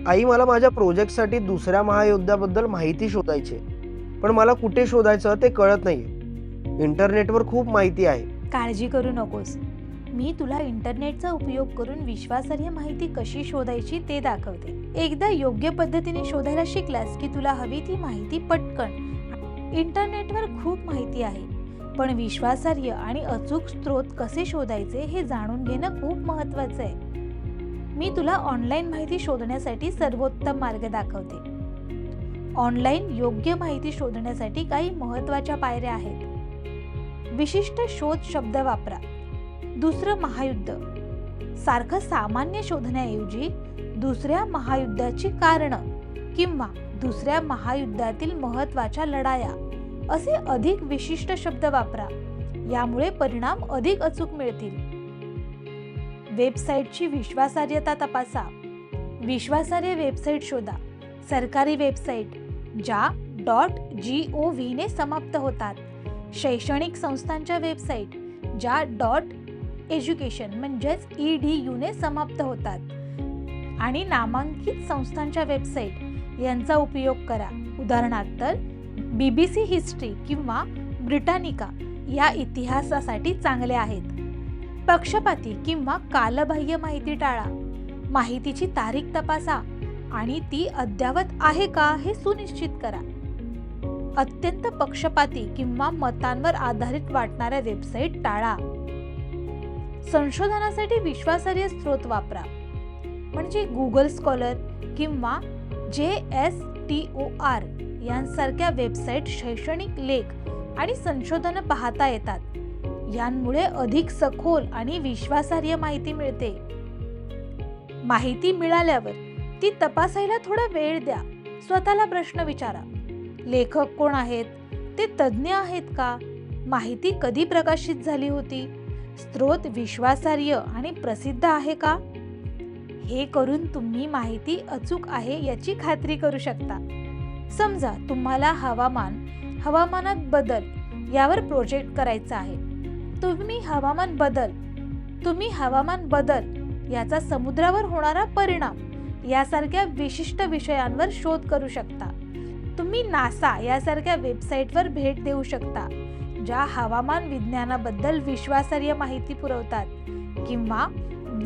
आई, मला माझ्या प्रोजेक्टसाठी दुसऱ्या महायुद्धाबद्दल माहिती शोधायची आहे. पण मला कुठे शोधायचं ते कळत नाहीये. इंटरनेटवर खूप माहिती आहे. काळजी करू नकोस. मी तुला इंटरनेटचा उपयोग करून विश्वासार्ह माहिती कशी शोधायची ते दाखवते. एकदा योग्य पद्धतीने शोधायला शिकलास की तुला हवी ती माहिती पटकन. इंटरनेटवर खूप माहिती आहे, पण विश्वासार्ह आणि अचूक स्रोत कसे शोधायचे हे जाणून घेणं खूप महत्त्वाचं आहे. मी तुला ऑनलाईन माहिती शोधण्यासाठी सर्वोत्तम मार्ग दाखवते. ऑनलाईन योग्य माहिती शोधण्यासाठी काही महत्त्वाच्या पायऱ्या आहेत. विशिष्ट शोध शब्द वापरा. दुसरं महायुद्ध सारखं सामान्य शोधण्याऐवजी दुसऱ्या महायुद्धाची कारणं किंवा दुसऱ्या महायुद्धातील महत्त्वाच्या लढाया असे अधिक विशिष्ट शब्द वापरा. यामुळे परिणाम अधिक अचूक मिळतील. वेबसाईटची विश्वासार्हता तपासा. विश्वासार्ह वेबसाईट शोधा. सरकारी वेबसाईट ज्या .gov ने समाप्त होतात, शैक्षणिक संस्थांच्या वेबसाईट ज्या .education म्हणजेच edu ने समाप्त होतात आणि नामांकित संस्थांच्या वेबसाईट यांचा उपयोग करा. उदाहरणार्थ BBC हिस्ट्री किंवा ब्रिटानिका या इतिहासासाठी चांगले आहेत. पक्षपाती किंवा कालबाह्य माहिती टाळा. माहितीची तारीख तपासा आणि ती अद्ययावत आहे का हे सुनिश्चित करा. अत्यंत पक्षपाती किंवा मतांवर आधारित वाटणाऱ्या वेबसाईट टाळा. संशोधनासाठी विश्वासार्ह स्रोत वापरा, म्हणजे गुगल स्कॉलर किंवा JSTOR यांसारख्या वेबसाईट शैक्षणिक लेख आणि संशोधन पाहता येतात. यांमुळे अधिक सखोल आणि विश्वासार्ह माहिती मिळते. माहिती मिळाल्यावर ती तपासायला थोडा वेळ द्या. स्वतःला प्रश्न विचारा. लेखक कोण आहेत? ते तज्ज्ञ आहेत का? माहिती कधी प्रकाशित झाली होती? स्रोत विश्वासार्ह आणि प्रसिद्ध आहे का? हे करून तुम्ही माहिती अचूक आहे याची खात्री करू शकता. समजा तुम्हाला हवामानात बदल यावर प्रोजेक्ट करायचा आहे. तुम्ही हवामान बदल याचा समुद्रावर होणारा परिणाम यासारख्या विशिष्ट विषयांवर शोध करू शकता. तुम्ही नासा यासारख्या वेबसाईटवर भेट देऊ शकता ज्या हवामान विज्ञानाबद्दल विश्वासार्ह माहिती पुरवतात, किंवा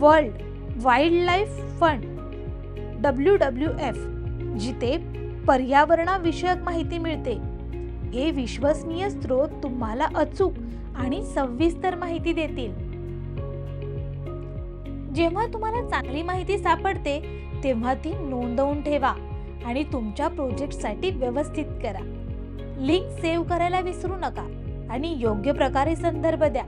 वर्ल्ड वाईल्डलाईफ फंड WWF जिथे पर्यावरणाविषयक माहिती मिळते. हे विश्वसनीय स्रोत तुम्हाला अचूक आणि सविस्तर माहिती देतील. जेव्हा तुम्हाला चांगली माहिती सापडते तेव्हा ती नोंदवून ठेवा आणि तुमच्या प्रोजेक्टसाठी व्यवस्थित करा. लिंक सेव्ह करायला विसरू नका आणि योग्य प्रकारे संदर्भ द्या.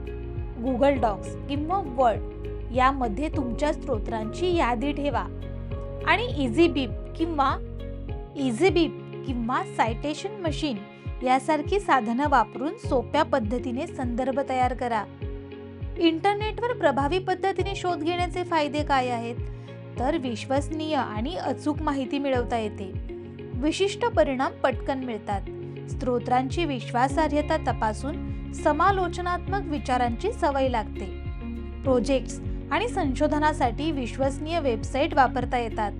गुगल डॉक्स किंवा वर्ड यामध्ये तुमच्या स्रोतांची यादी ठेवा आणि इझीबीब किंवा सायटेशन मशीन यासारखी साधनं वापरून सोप्या पद्धतीने संदर्भ तयार करा. इंटरनेटवर प्रभावी पद्धतीने शोध घेण्याचे फायदे काय आहेत? तर विश्वसनीय आणि अचूक माहिती मिळवता येते. विशिष्ट परिणाम पटकन मिळतात. स्रोतांची विश्वासार्हता तपासून समालोचनात्मक विचारांची सवय लागते. प्रोजेक्ट्स आणि संशोधनासाठी विश्वसनीय वेबसाईट वापरता येतात.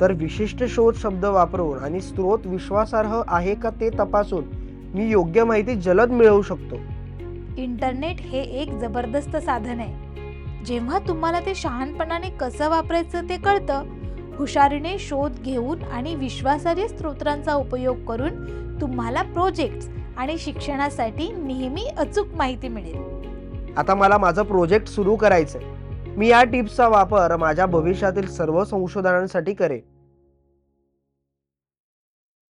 तर विशिष्ट शोध शब्द वापरून आणि स्रोत विश्वासार्ह आहे का ते तपासून मी योग्य माहिती जलद मिळवू शकतो. इंटरनेट हे एक जबरदस्त साधन आहे. जेव्हा तुम्हाला ते शहाणपणाने कसं वापरायचं ते कळतं, हुशारीने शोध घेऊन आणि विश्वासार्ह स्रोतांचा उपयोग करून तुम्हाला प्रोजेक्ट्स आणि शिक्षणासाठी नेहमी अचूक माहिती मिळेल. आता मला माझं प्रोजेक्ट सुरू करायचंय. मी या टिप्सचा वापर माझ्या भविष्यातील सर्व संशोधनांसाठी करेन.